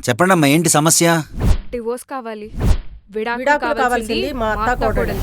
చెప్పండి అమ్మా, ఏంటి సమస్య? డివోర్స్ కావాలి. విడాకులు కావాల్సింది మా అత్త కోడలు.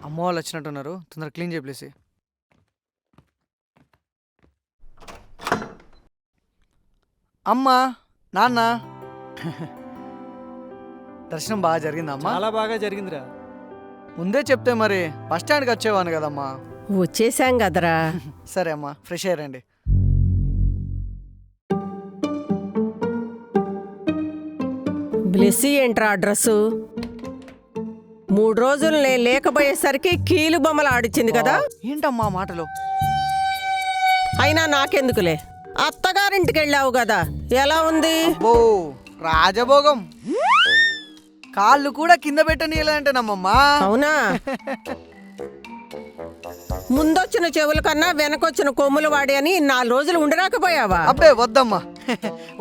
అమ్మ వాళ్ళు వచ్చినట్టున్నారు, తొందరగా క్లీన్ చేసి. అమ్మా, నాన్న, దర్శనం బాగా జరిగిందా అమ్మా? చాలా బాగా జరిగిందిరా. ముందే చెప్తే మరి బస్ స్టాండ్కి వచ్చేవాను కదమ్మా. వచ్చేసాం కదరా. సరే అమ్మా, ఫ్రెష్ అయ్యారండి. బ్లెస్సీ ఏంట్రా అడ్రస్సు? 3 రోజులు నేను లేకపోయేసరికి కీలు బొమ్మలు ఆడిచ్చింది కదా. ఏంటమ్మా మాటలు? అయినా నాకెందుకులే, అత్తగారింటికి వెళ్ళావు కదా, ఎలా ఉంది? ఓ రాజభోగం, కాళ్ళు కూడా కింద పెట్టనీయాలంటేనమ్మమ్మా. అవునా? ముందొచ్చిన చెవుల కన్నా వెనకొచ్చిన కొమ్ములు వాడి అని 4 రోజులు ఉండరాకపోయావా? అబ్బే వద్దమ్మా,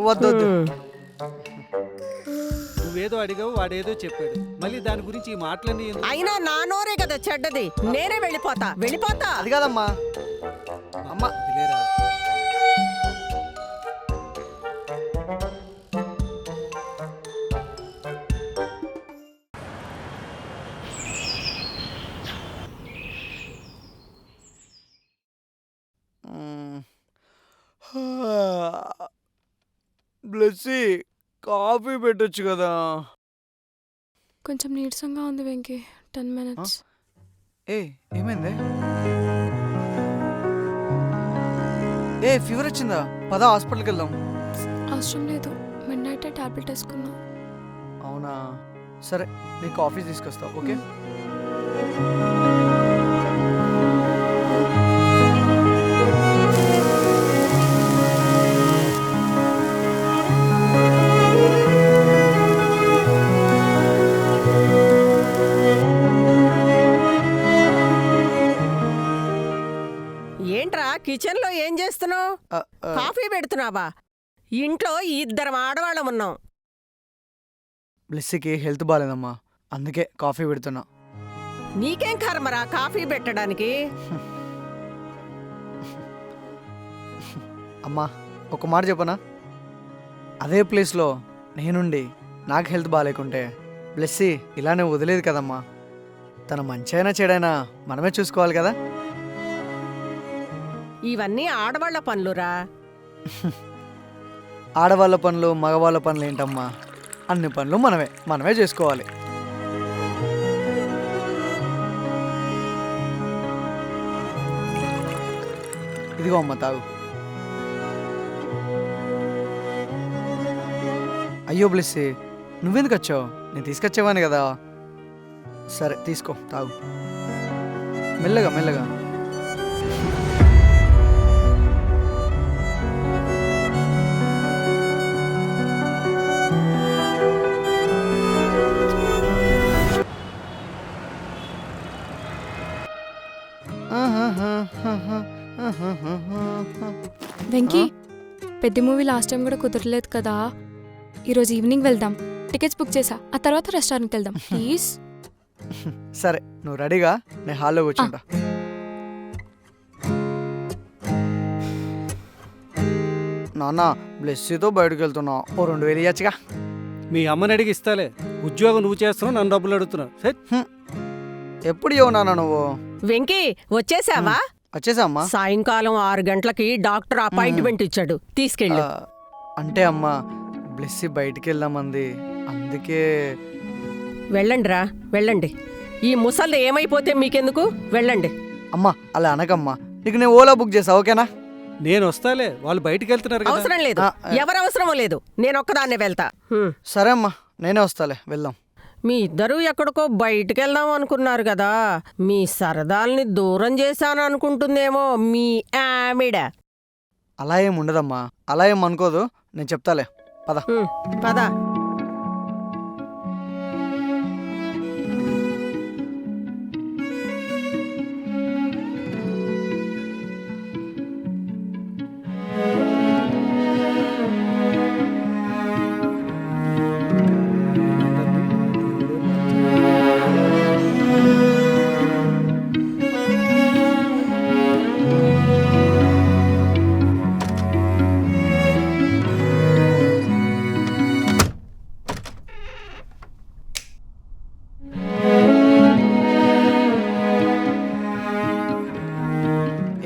వద్దు. నువ్వేదో అడిగావు, వాడేదో చెప్పాడు, మళ్ళీ దాని గురించి ఈ మాటలన్నీ ఎందుకు? అయినా నా నోరే కదా చెడ్డది, నేనే వెళ్ళిపోతా. అది కాదమ్మా అమ్మ. వదిలేరా. బ్లెస్సీ, కాఫీ పెట్టొచ్చు కదా. కొంచెం నీరసంగా ఉంది వెంకీ. 10 minutes. ఏమైంది? ఫీవర్ వచ్చిందా? పద హాస్పిటల్కి వెళ్దాం. అవసరం లేదు, మిడ్ నైట్ టాబ్లెట్ వేసుకున్నా. అవునా, సరే నీ కాఫీ తీసుకొస్తా. ఓకే. ఏంట్రా కిచెన్ లో ఏం చేస్తున్నావు? కాఫీ పెడుతున్నావా? ఇంట్లో 2 ఆడవాళ్ళం ఉన్నాం. బ్లెస్సీకి హెల్త్ బాగాలేదమ్మా, అందుకే కాఫీ పెడుతున్నా. నీకేం కర్మరా కాఫీ పెట్టడానికి? అమ్మా, ఒక మాట చెప్పనా? అదే ప్లేస్లో నేనుండి నాకు హెల్త్ బాగాలేకుంటే బ్లెస్సీ ఇలానే వదిలేదు కదమ్మా. తన మంచైనా చెడైనా మనమే చూసుకోవాలి కదా. ఇవన్నీ ఆడవాళ్ల పనులురా. ఆడవాళ్ళ పనులు మగవాళ్ళ పనులు ఏంటమ్మా? అన్ని పనులు మనమే చేసుకోవాలి. ఇదిగో అమ్మ, తాగు. అయ్యో బ్లెస్సీ, నువ్వెందుకు వచ్చావు? నేను తీసుకొచ్చేవాను కదా. సరే తీసుకో, తాగు. మెల్లగా మెల్లగా. వెంకీ, పెద్ద మూవీ లాస్ట్ టైం కూడా కుదరలేదు కదా. ఈరోజు ఈవినింగ్ వెళ్దాం. టికెట్స్ బుక్ చేసా, ఆ తర్వాత రెస్టారెంట్కి వెళ్దాం ప్లీజ్. సరే, నువ్వు రెడీగా, నేను హాల్లో కూర్చుంటా. నాన్న, బ్లెస్సీతో బయటకు వెళ్తున్నా, ఓ 2000 ఇవ్వచ్చుగా. మీ అమ్మని అడిగి ఇస్తాలే. ఉద్యోగం నువ్వు చేస్తున్నావు, నన్ను డబ్బులు అడుగుతున్నావు. ఎప్పుడు ఇవ్వవు నాన్న నువ్వు? వెంకీ, వచ్చేసావా? వచ్చేసా అమ్మా. సాయంకాలం 6 గంటలకి డాక్టర్ అపాయింట్మెంట్ ఇచ్చాడు, తీసుకెళ్ళు. అంటే అమ్మా, బ్లెస్సీ బయటికి వెళ్దామంది, అందుకే. వెళ్ళండిరా, వెళ్ళండి. ఈ ముసల్ది ఏమైపోతే మీకెందుకు, వెళ్ళండి. అమ్మా అలా అనకమ్మా, నీకు నేను ఓలా బుక్ చేసా, ఓకేనా? నేను వస్తాలే, వాళ్ళు బయటికి వెళ్తున్నారు కదా. అవసరం లేదు, ఎవరు అవసరమో లేదు, నేను ఒక్కదాన్నే వెళ్తా. సరే అమ్మా, నేనే వస్తాలే, వెళ్దాం. మీ ఇద్దరూ ఎక్కడికో బయటికి వెళ్దాం అనుకున్నారు కదా, మీ సరదాల్ని దూరం చేశాను అనుకుంటుందేమో మీ ఆవిడ. అలా ఏం ఉండదమ్మా, అలా ఏం అనుకోదు. నేను చెప్తాలే, పద. పద.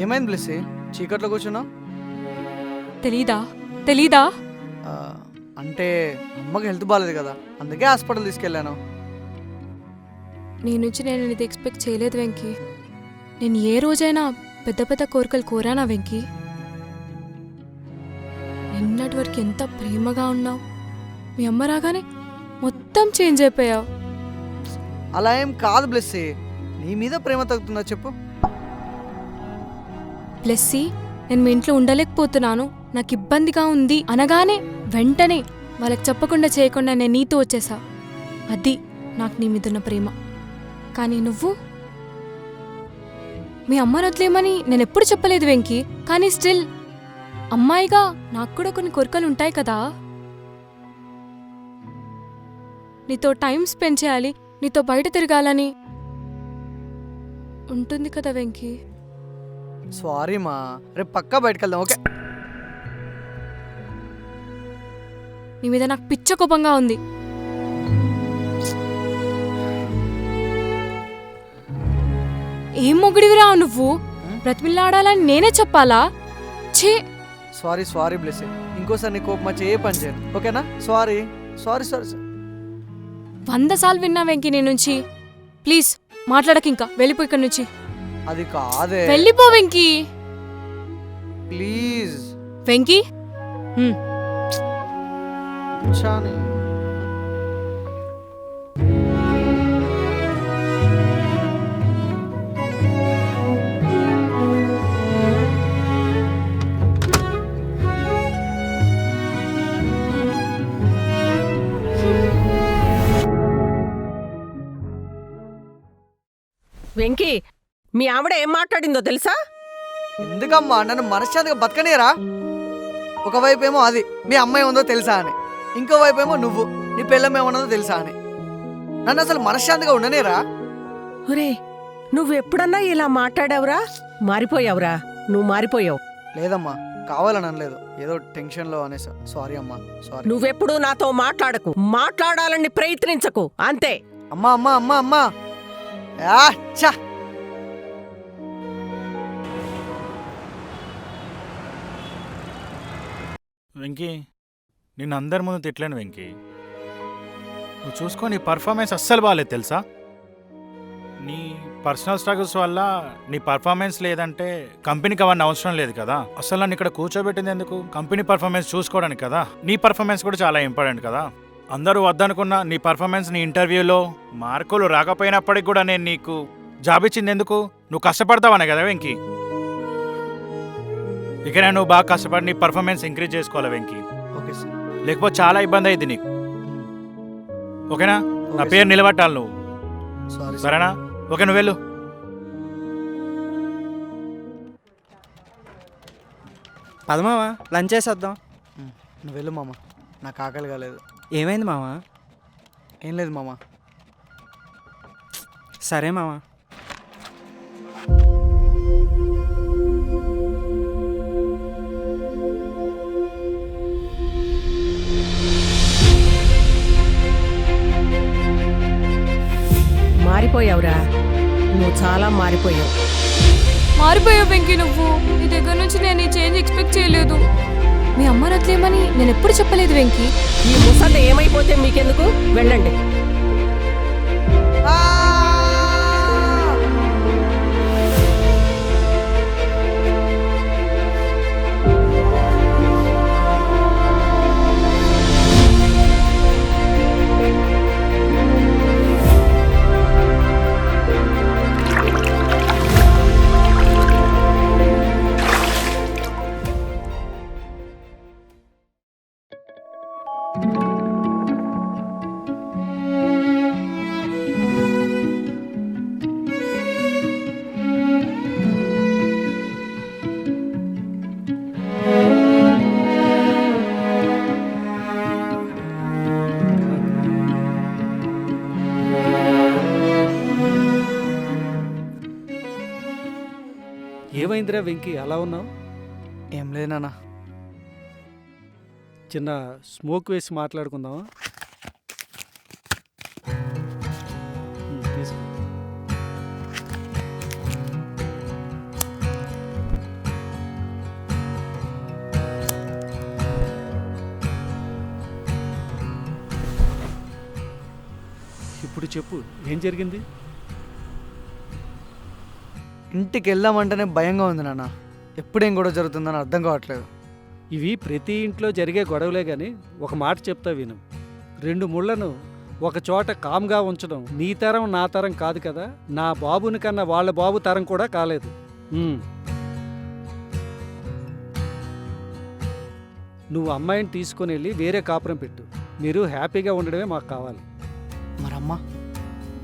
ఏమైంది బ్లెస్సీ, చీకట్లో కూర్చున్నావు? తెలీదా? అంటే అమ్మకి హెల్త్ బాగాలేదు కదా, అందుకే హాస్పిటల్ తీసుకెళ్ళాను. నీ నుంచి నేను ఇది ఎక్స్పెక్ట్ చేయలేదు వెంకీ. నేను ఏ రోజైనా పెద్ద పెద్ద కోరికలు కోరానా వెంకీ? నిన్నటి వరకు ఎంత ప్రేమగా ఉన్నావు, మీ అమ్మ రాగానే మొత్తం చేంజ్ అయిపోయావు. అలా ఏం కాదు బ్లెస్సీ, నీ మీద ప్రేమ తగ్గుతుందా చెప్పు? బ్లెస్సీ, నేను మీ ఇంట్లో ఉండలేకపోతున్నాను, నాకు ఇబ్బందిగా ఉంది అనగానే వెంటనే వాళ్ళకి చెప్పకుండా చేయకుండా నేను నీతో వచ్చేసా. అది నాకు నీ మీదున్న ప్రేమ. కానీ నువ్వు మీ అమ్మని వదిలేమని నేను ఎప్పుడు చెప్పలేదు వెంకీ. కానీ స్టిల్ అమ్మాయిగా నాకు కూడా కొన్ని కోరికలు ఉంటాయి కదా. నీతో టైం స్పెండ్ చేయాలి, నీతో బయట తిరగాలని ఉంటుంది కదా వెంకీ. సారీ మా, రేపు పక్కా బయటకు వెళ్దాం, ఓకే? నీ మీద నాకు పిచ్చ కోపంగా ఉంది. ఏం మొగుడివిరా నువ్వు? బ్రతిమిల్లాడాలని నేనే చెప్పాలా? ఛీ! సారీ బ్లెస్సీ, ఇంకోసారి నీ కోపం వచ్చి ఏ పని చేయను, ఓకేనా? సారీ. 100 సార్లు విన్నా వెంకీ నీ నుంచి. ప్లీజ్ మాట్లాడక, ఇంకా వెళ్ళిపో ఇక్కడి నుంచి. అది కాదే, వెళ్ళిపో వెంకీ. ప్లీజ్. వెంకీ చాని. వెంకీ, మీ ఆవిడ ఏం మాట్లాడిందో తెలుసా? ఎందుకమ్మా నన్ను మనశ్శాంతిగా బతకనేరా? ఒకవైపు ఏమో అది మీ అమ్మాయి ఉందో తెలుసా అని, ఇంకోవైపు ఏమో నువ్వు నీ పిల్లం ఏమన్నదో తెలుసా అని. నన్ను అసలు మనశ్శాంతిగా ఉండనేరా? ఒరే, నువ్వెప్పుడన్నా ఇలా మాట్లాడావురా? మారిపోయావురా, నువ్వు మారిపోయావు. లేదమ్మా, కావాలని అనలేదు, ఏదో టెన్షన్లో అనేసా. సారీ అమ్మా, సారీ. నువ్వెప్పుడు నాతో మాట్లాడకు, మాట్లాడాలని ప్రయత్నించకు, అంతే. అమ్మా ఛా! వెంకీ, నిన్ను అందరి ముందు తిట్టలేను వెంకీ. నువ్వు చూసుకో, నీ పర్ఫార్మెన్స్ అస్సలు బాగాలేదు తెలుసా? నీ పర్సనల్ స్ట్రగుల్స్ వల్ల నీ పర్ఫార్మెన్స్ లేదంటే కంపెనీకి అవన్నీ అవసరం లేదు కదా. అసలు నన్ను ఇక్కడ కూర్చోబెట్టింది ఎందుకు? కంపెనీ పర్ఫార్మెన్స్ చూసుకోవడానికి కదా. నీ పర్ఫార్మెన్స్ కూడా చాలా ఇంపార్టెంట్ కదా. అందరూ వద్దనుకున్న నీ పర్ఫార్మెన్స్, నీ ఇంటర్వ్యూలో మార్కులు రాకపోయినప్పటికి కూడా నేను నీకు జాబ్ ఇచ్చింది ఎందుకు? నువ్వు కష్టపడతావనే కదా వెంకీ. ఇక నువ్వు బాగా కష్టపడి నీ పర్ఫార్మెన్స్ ఇంక్రీజ్ చేసుకోవాలి వెంకీ. Okay sir. లేకపోతే చాలా ఇబ్బంది అయింది నీకు, ఓకేనా? నా పేరు నిలబట్టాలి నువ్వు, సారీ. సరేనా? ఓకే, నువ్వు వెళ్ళు. పదమావా, లంచ్ చేసేద్దాం. నువ్వు వెళ్ళు మామ, నాకు ఆకలి కాలేదు. ఏమైంది మావా? ఏం లేదు మామ. సరే మావా. మారిపోయావురా, నువ్వు చాలా మారిపోయావు. మారిపోయావు వెంకీ నువ్వు. నీ దగ్గర నుంచి నేను ఈ చేంజ్ ఎక్స్పెక్ట్ చేయలేదు. మీ అమ్మ రట్లేమని నేను ఎప్పుడు చెప్పలేదు వెంకీ. ఈ ముసలి ఏమైపోతే మీకెందుకు? వెళ్ళండి. ఏంద్రా వెంకీ అలా ఉన్నావు? ఏం లేదు నాన్న. చిన్న స్మోక్ వేసి మాట్లాడుకుందామా? తీసుకో. ఇప్పుడు చెప్పు, ఏం జరిగింది? ఇంటికి వెళ్దామంటేనే భయంగా ఉంది నాన్న. ఎప్పుడేం గొడవ జరుగుతుందని అర్థం కావట్లేదు. ఇవి ప్రతి ఇంట్లో జరిగే గొడవలే గాని ఒక మాట చెప్తా విను. 2 ముళ్ళను ఒక చోట కామ్గా ఉంచడం నీ తరం నా తరం కాదు కదా. నా బాబుని కన్నా వాళ్ళ బాబు తరం కూడా కాలేదు. నువ్వు అమ్మాయిని తీసుకుని వెళ్ళి వేరే కాపురం పెట్టు. మీరు హ్యాపీగా ఉండడమే మాకు కావాలి. మరమ్మా?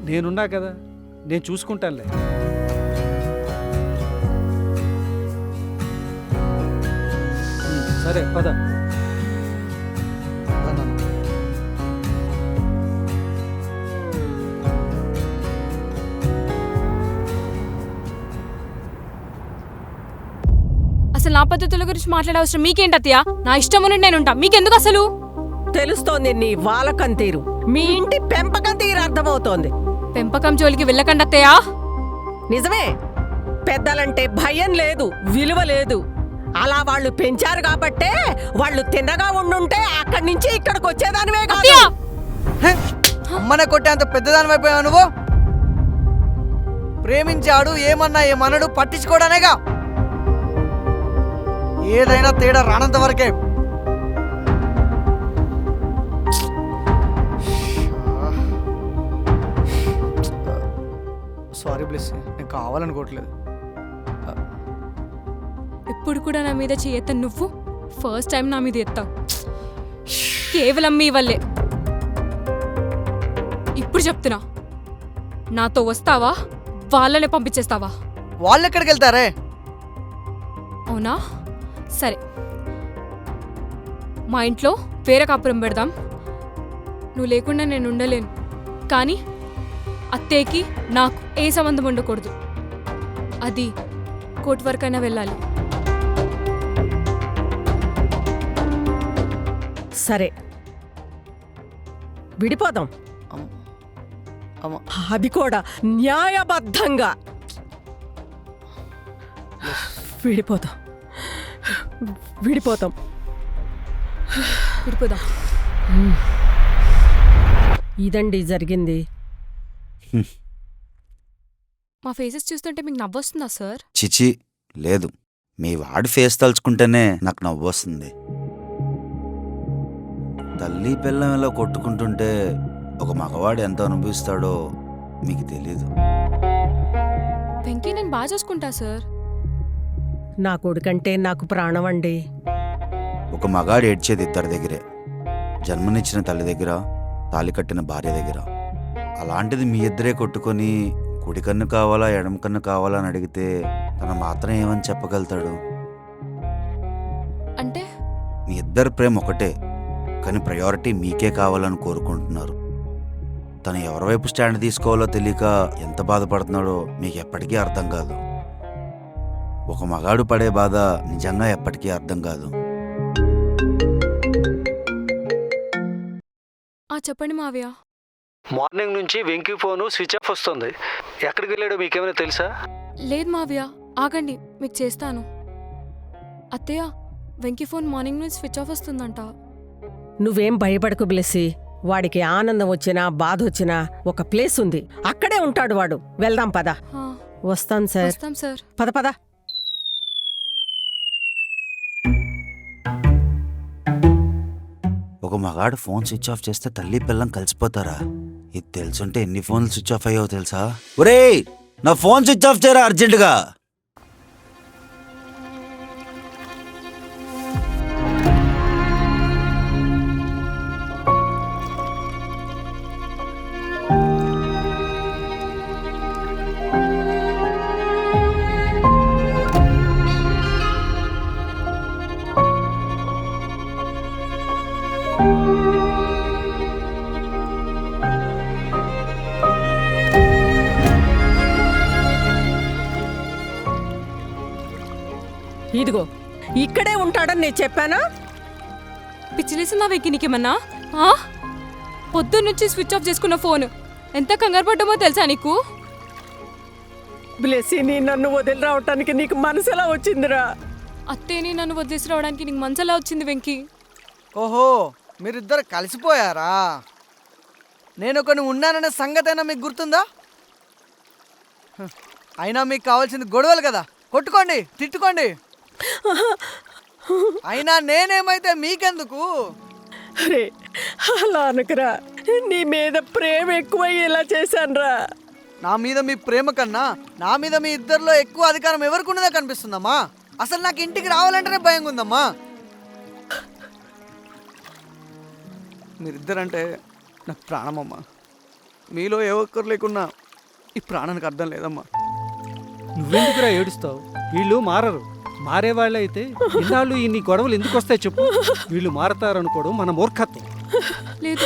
నేనున్నా కదా, నేను చూసుకుంటానులే. సరే పద. అదా నాన్న. అసలు నా పద్ధతుల గురించి మాట్లాడే అవసరం మీకేంటి అత్తయ్య? నా ఇష్టం ఉన్నట్టు నేను ఉంటా, మీకెందుకు అసలు? తెలుస్తోంది నీ వాలకం తీరు, మీ ఇంటి పెంపకం తీరు అర్థమవుతోంది. పెంపకం జోలికి వెళ్ళకండి అత్తయ్య. నిజమే, పెద్దలంటే భయం లేదు, విలువ లేదు. అలా వాళ్ళు పెంచారు కాబట్టే వాళ్ళు తిన్నగా ఉండుంటే అక్కడి నుంచి ఇక్కడికి వచ్చేదానివే కాదు. అత్తయ్య! హే! అమ్మనే కొట్టే అంత పెద్దదానివైపోయావు నువ్వు. ప్రేమించాడు, ఏమన్నా ఏమన్నాడు పట్టించుకోవడానేగా. ఏదైనా తేడా రానంత వరకే. సారీ బ్లెస్, నేను కావాలనుకోవట్లేదు. ఇప్పుడు కూడా నా మీద చేయత్తను నువ్వు. ఫస్ట్ టైం నా మీద ఎత్తావు, కేవలం మీ వల్లే. ఇప్పుడు చెప్తున్నా, నాతో వస్తావా వాళ్ళనే పంపించేస్తావా? వాళ్ళు ఎక్కడికి వెళ్తారే? అవునా, సరే. మా ఇంట్లో వేరే కాపురం పెడదాం. నువ్వు లేకుండా నేను ఉండలేను. కానీ అత్తయ్యకి నాకు ఏ సంబంధం ఉండకూడదు. అది కోర్టు వరకైనా వెళ్ళాలి. సరే, విడిపోదాం. అమ్మ, అది కూడా న్యాయబద్ధంగా విడిపోతాం. విడిపోతాం. విడిపోదాం. ఇదండి జరిగింది. మా ఫేసెస్ చూస్తుంటే మీకు నవ్వొస్తుందా సార్? చిచి లేదు, మీ వాడి ఫేస్ తలుచుకుంటేనే నాకు నవ్వొస్తుంది. తల్లి పిల్లం ఇలా కొట్టుకుంటుంటే ఒక మగవాడు ఎంత అనుభవిస్తాడో మీకు తెలీదు. వెంకీ, నేను బాగా చూసుకుంటా సార్. నా కొడుకంటే నాకు ప్రాణం అండి. ఒక మగాడు ఏడ్చేది ఇద్దరి దగ్గరే, జన్మనిచ్చిన తల్లి దగ్గర, తాళి కట్టిన భార్య దగ్గర. అలాంటిది మీ ఇద్దరే కొట్టుకొని కుడి కన్ను కావాలా ఎడమ కన్ను కావాలా అని అడిగితే తన మాత్రం ఏమని చెప్పగలుగుతాడు? అంటే మీ ఇద్దరి ప్రేమ ఒకటే, కానీ ప్రయారిటీ మీకే కావాలని కోరుకుంటున్నారు. తను ఎవరి వైపు స్టాండ్ తీసుకోవాలో తెలియక ఎంత బాధపడుతున్నాడో మీకు ఎప్పటికీ అర్థం కాదు. ఒక మగాడు పడే బాధ నిజంగా ఎప్పటికీ అర్థం కాదు. చెప్పండి మావయ్య. మార్నింగ్ నుంచి వెంకీ ఫోను స్విచ్ ఆఫ్ వస్తుంది. ఎక్కడికి వెళ్ళాడో మీకేమైనా తెలుసా? లేదు మావయ్య, ఆగండి, మీకు చేస్తాను. అత్తయ్య, వెంకీ ఫోన్ మార్నింగ్ నుంచి స్విచ్ ఆఫ్ వస్తుందంట. నువ్వేం భయపడకు బ్లెస్సీ. వాడికి ఆనందం వచ్చినా బాధ వచ్చినా ఒక ప్లేస్ ఉంది, అక్కడే ఉంటాడు వాడు. వెళ్దాం పద. హా, వస్తాం సార్. వస్తాం సార్. పద పద. ఒక మగాడు ఫోన్ స్విచ్ ఆఫ్ చేస్తే తల్లి పిల్లం కలిసిపోతారా? ఇది తెలుసుంటే ఎన్ని ఫోన్లు స్విచ్ ఆఫ్ అయ్యావో తెలుసా? ఒరేయ్, నా ఫోన్ స్విచ్ ఆఫ్ చేయరా అర్జెంటుగా. ఇదిగో ఇక్కడే ఉంటాడని నేను చెప్పానా? పిచ్చిలేసిందా వెంకీ నీకేమన్నా? పొద్దున్నుంచి స్విచ్ ఆఫ్ చేసుకున్న ఫోన్ ఎంత కంగారు పడ్డామో తెలుసా నీకు? బ్లెస్సీని నన్ను వదిలి రావటానికి నీకు మనసు ఎలా వచ్చిందిరా? అత్తేని నన్ను వదిలేసి రావడానికి నీకు మనసలా వచ్చింది వెంకీ? ఓహో, మీరిద్దరు కలిసిపోయారా? నేను కొన్ని ఉన్నాననే సంగతి అయినా మీకు గుర్తుందా? అయినా మీకు కావాల్సింది గొడవలు కదా, కొట్టుకోండి, తిట్టుకోండి. అయినా నేనేమైతే మీకెందుకు? అరే అలా అనకరా, నీ మీద ప్రేమ ఎక్కువ ఇలా చేశానురా. నా మీద మీ ప్రేమ కన్నా నా మీద మీ ఇద్దరిలో ఎక్కువ అధికారం ఎవరికి ఉన్నదో కనిపిస్తుందమ్మా. అసలు నాకు ఇంటికి రావాలంటేనే భయంగా ఉందమ్మా. మీరిద్దరంటే నాకు ప్రాణమమ్మా. మీలో ఏ ఒక్కరు లేకున్నా ఈ ప్రాణానికి అర్థం లేదమ్మా. నువ్వెందుకురా ఏడుస్తావు? వీళ్ళు మారరు. మారేవాళ్ళే అయితే ఇన్నాళ్ళు ఇన్ని గొడవలు ఎందుకు వస్తాయి చెప్పు? వీళ్ళు మారతారనుకోవడం మన మూర్ఖత్వం. లేదు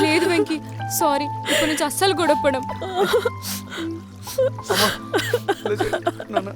లేదు వెంకీ, సారీ. ఇప్పటి నుంచి అస్సలు గొడవపడం. నాన్న